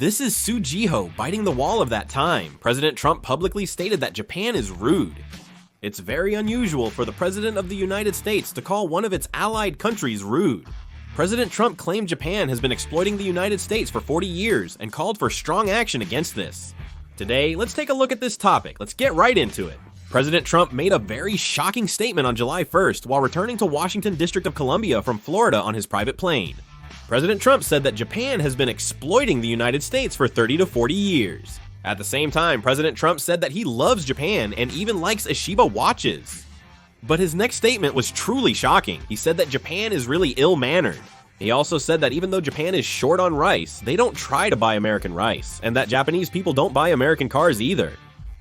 this is Sujiho biting the wall of that time. President Trump publicly stated that Japan is rude. It's very unusual for the President of the United States to call one of its allied countries rude. President Trump claimed Japan has been exploiting the United States for 40 years and called for strong action against this. Today, let's take a look at this topic. Let's get right into it. President Trump made a very shocking statement on July 1st while returning to Washington District of Columbia from Florida on his private plane. President Trump said that Japan has been exploiting the United States for 30 to 40 years. At the same time, President Trump said that he loves Japan and even likes Toshiba watches. But his next statement was truly shocking. He said that Japan is really ill-mannered. He also said that even though Japan is short on rice, they don't try to buy American rice, and that Japanese people don't buy American cars either.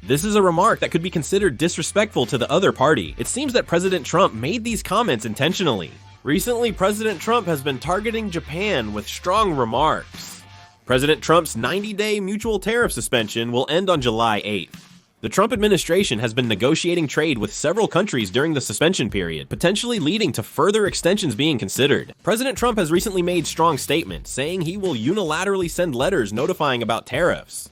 This is a remark that could be considered disrespectful to the other party. It seems that President Trump made these comments intentionally. Recently, President Trump has been targeting Japan with strong remarks. President Trump's 90-day mutual tariff suspension will end on July 8th. The Trump administration has been negotiating trade with several countries during the suspension period, potentially leading to further extensions being considered. President Trump has recently made strong statements, saying he will unilaterally send letters notifying about tariffs.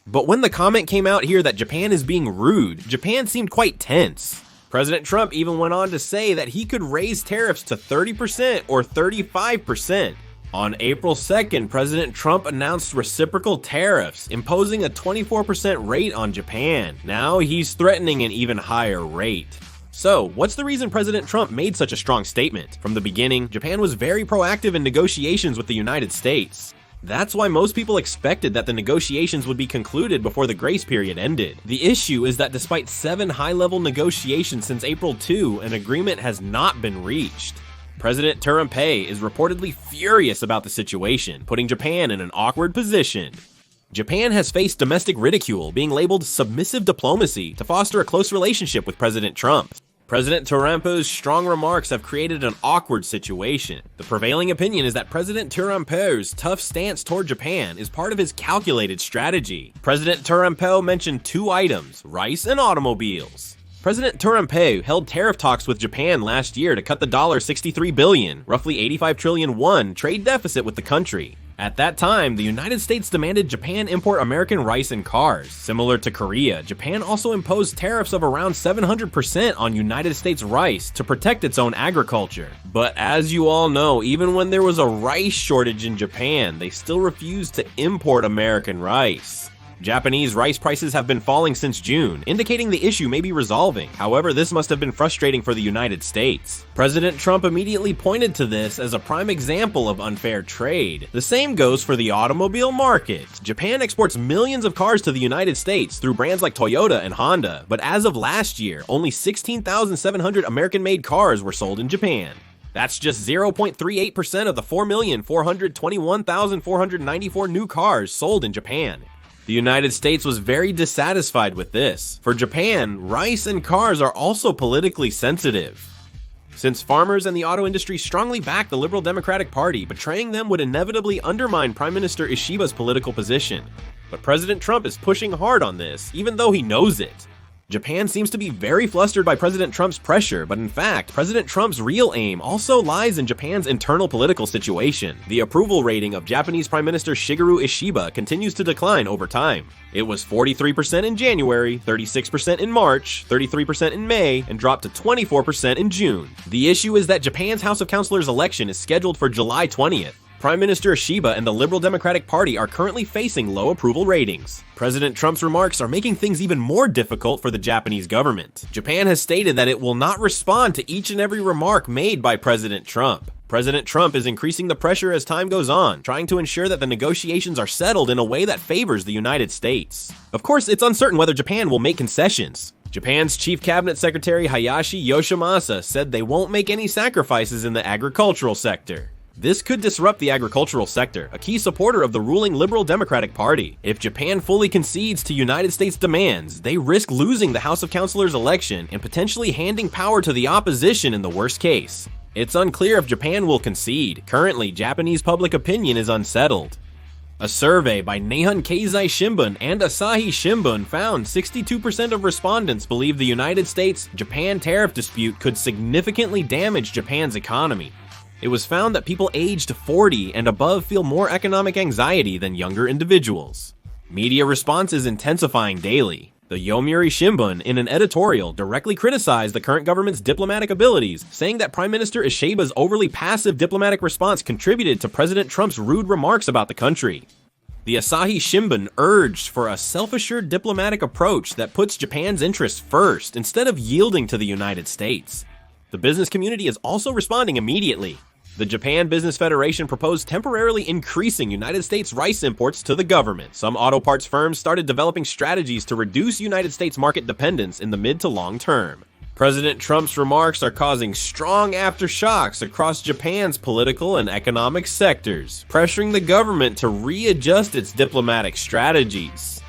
But when the comment came out here that Japan is being rude, Japan seemed quite tense. President Trump even went on to say that he could raise tariffs to 30% or 35%. On April 2nd, President Trump announced reciprocal tariffs, imposing a 24% rate on Japan. Now he's threatening an even higher rate. So, what's the reason President Trump made such a strong statement? From the beginning, Japan was very proactive in negotiations with the United States. That's why most people expected that the negotiations would be concluded before the grace period ended. The issue is that despite 7 high-level negotiations since April 2, an agreement has not been reached. President Tariff is reportedly furious about the situation, putting Japan in an awkward position. Japan has faced domestic ridicule, being labeled submissive diplomacy to foster a close relationship with President Trump. President Tariff's strong remarks have created an awkward situation. The prevailing opinion is that President Tariff's tough stance toward Japan is part of his calculated strategy. President Tariff mentioned 2 items, rice and automobiles. President Tariff held tariff talks with Japan last year to cut the $63 billion, roughly 85 trillion won, trade deficit with the country. At that time, the United States demanded Japan import American rice and cars. Similar to Korea, Japan also imposed tariffs of around 700% on United States rice to protect its own agriculture. But as you all know, even when there was a rice shortage in Japan, they still refused to import American rice. Japanese rice prices have been falling since June, indicating the issue may be resolving. However, this must have been frustrating for the United States. President Trump immediately pointed to this as a prime example of unfair trade. The same goes for the automobile market. Japan exports millions of cars to the United States through brands like Toyota and Honda, but as of last year, only 16,700 American-made cars were sold in Japan. That's just 0.38% of the 4,421,494 new cars sold in Japan. The United States was very dissatisfied with this. For Japan, rice and cars are also politically sensitive. Since farmers and the auto industry strongly back the Liberal Democratic Party, betraying them would inevitably undermine Prime Minister Ishiba's political position. But President Trump is pushing hard on this, even though he knows it. Japan seems to be very flustered by President Trump's pressure, but in fact, President Trump's real aim also lies in Japan's internal political situation. The approval rating of Japanese Prime Minister Shigeru Ishiba continues to decline over time. It was 43% in January, 36% in March, 33% in May, and dropped to 24% in June. The issue is that Japan's House of Councilors election is scheduled for July 20th. Prime Minister Ishiba and the Liberal Democratic Party are currently facing low approval ratings. President Trump's remarks are making things even more difficult for the Japanese government. Japan has stated that it will not respond to each and every remark made by President Trump. President Trump is increasing the pressure as time goes on, trying to ensure that the negotiations are settled in a way that favors the United States. Of course, it's uncertain whether Japan will make concessions. Japan's Chief Cabinet Secretary Hayashi Yoshimasa said they won't make any sacrifices in the agricultural sector. This could disrupt the agricultural sector, a key supporter of the ruling Liberal Democratic Party. If Japan fully concedes to United States demands, they risk losing the House of Councilors election and potentially handing power to the opposition in the worst case. It's unclear if Japan will concede. Currently, Japanese public opinion is unsettled. A survey by Nihon Keizai Shimbun and Asahi Shimbun found 62% of respondents believe the United States-Japan tariff dispute could significantly damage Japan's economy. It was found that people aged 40 and above feel more economic anxiety than younger individuals. Media response is intensifying daily. The Yomiuri Shimbun, in an editorial, directly criticized the current government's diplomatic abilities, saying that Prime Minister Ishiba's overly passive diplomatic response contributed to President Trump's rude remarks about the country. The Asahi Shimbun urged for a self-assured diplomatic approach that puts Japan's interests first instead of yielding to the United States. The business community is also responding immediately. The Japan Business Federation proposed temporarily increasing United States rice imports to the government. Some auto parts firms started developing strategies to reduce United States market dependence in the mid to long term. President Trump's remarks are causing strong aftershocks across Japan's political and economic sectors, pressuring the government to readjust its diplomatic strategies.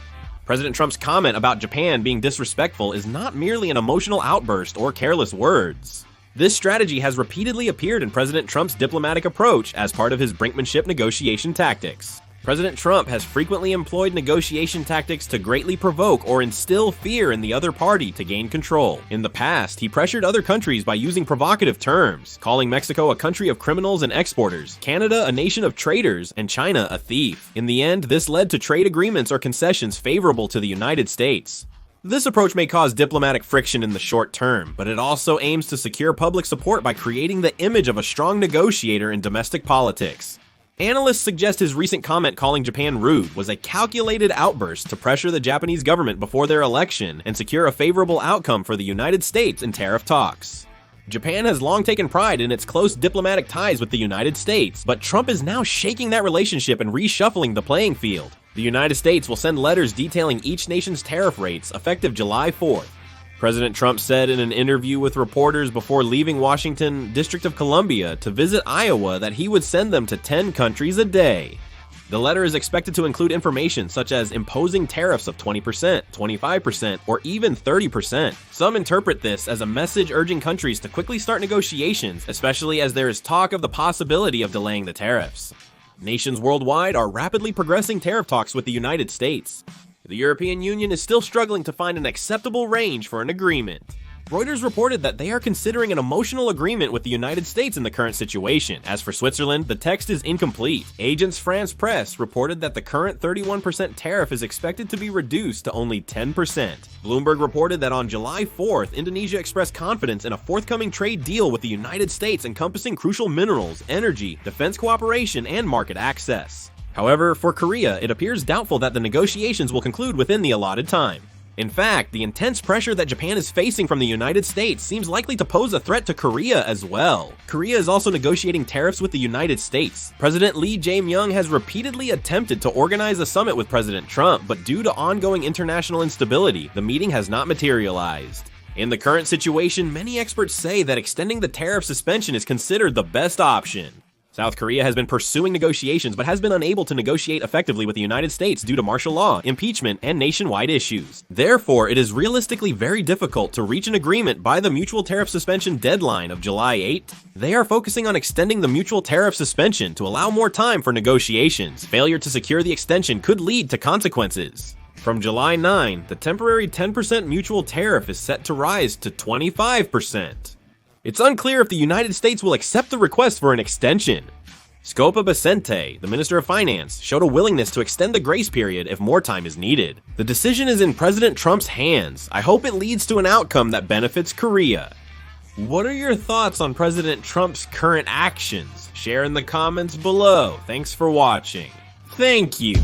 President Trump's comment about Japan being disrespectful is not merely an emotional outburst or careless words. This strategy has repeatedly appeared in President Trump's diplomatic approach as part of his brinkmanship negotiation tactics. President Trump has frequently employed negotiation tactics to greatly provoke or instill fear in the other party to gain control. In the past, he pressured other countries by using provocative terms, calling Mexico a country of criminals and exporters, Canada a nation of traitors, and China a thief. In the end, this led to trade agreements or concessions favorable to the United States. This approach may cause diplomatic friction in the short term, but it also aims to secure public support by creating the image of a strong negotiator in domestic politics. Analysts suggest his recent comment calling Japan rude was a calculated outburst to pressure the Japanese government before their election and secure a favorable outcome for the United States in tariff talks. Japan has long taken pride in its close diplomatic ties with the United States, but Trump is now shaking that relationship and reshuffling the playing field. The United States will send letters detailing each nation's tariff rates effective July 4th. President Trump said in an interview with reporters before leaving Washington, District of Columbia, to visit Iowa that he would send them to 10 countries a day. The letter is expected to include information such as imposing tariffs of 20%, 25%, or even 30%. Some interpret this as a message urging countries to quickly start negotiations, especially as there is talk of the possibility of delaying the tariffs. Nations worldwide are rapidly progressing tariff talks with the United States. The European Union is still struggling to find an acceptable range for an agreement. Reuters reported that they are considering an emotional agreement with the United States in the current situation. As for Switzerland, the text is incomplete. Agence France Presse reported that the current 31% tariff is expected to be reduced to only 10%. Bloomberg reported that on July 4th, Indonesia expressed confidence in a forthcoming trade deal with the United States encompassing crucial minerals, energy, defense cooperation, and market access. However, for Korea, it appears doubtful that the negotiations will conclude within the allotted time. In fact, the intense pressure that Japan is facing from the United States seems likely to pose a threat to Korea as well. Korea is also negotiating tariffs with the United States. President Lee Jae-myung has repeatedly attempted to organize a summit with President Trump, but due to ongoing international instability, the meeting has not materialized. In the current situation, many experts say that extending the tariff suspension is considered the best option. South Korea has been pursuing negotiations but has been unable to negotiate effectively with the United States due to martial law, impeachment, and nationwide issues. Therefore, it is realistically very difficult to reach an agreement by the mutual tariff suspension deadline of July 8th. They are focusing on extending the mutual tariff suspension to allow more time for negotiations. Failure to secure the extension could lead to consequences. From July 9, the temporary 10% mutual tariff is set to rise to 25%. It's unclear if the United States will accept the request for an extension. Scopa Becente, the Minister of Finance, showed a willingness to extend the grace period if more time is needed. The decision is in President Trump's hands. I hope it leads to an outcome that benefits Korea. What are your thoughts on President Trump's current actions? Share in the comments below. Thanks for watching. Thank you.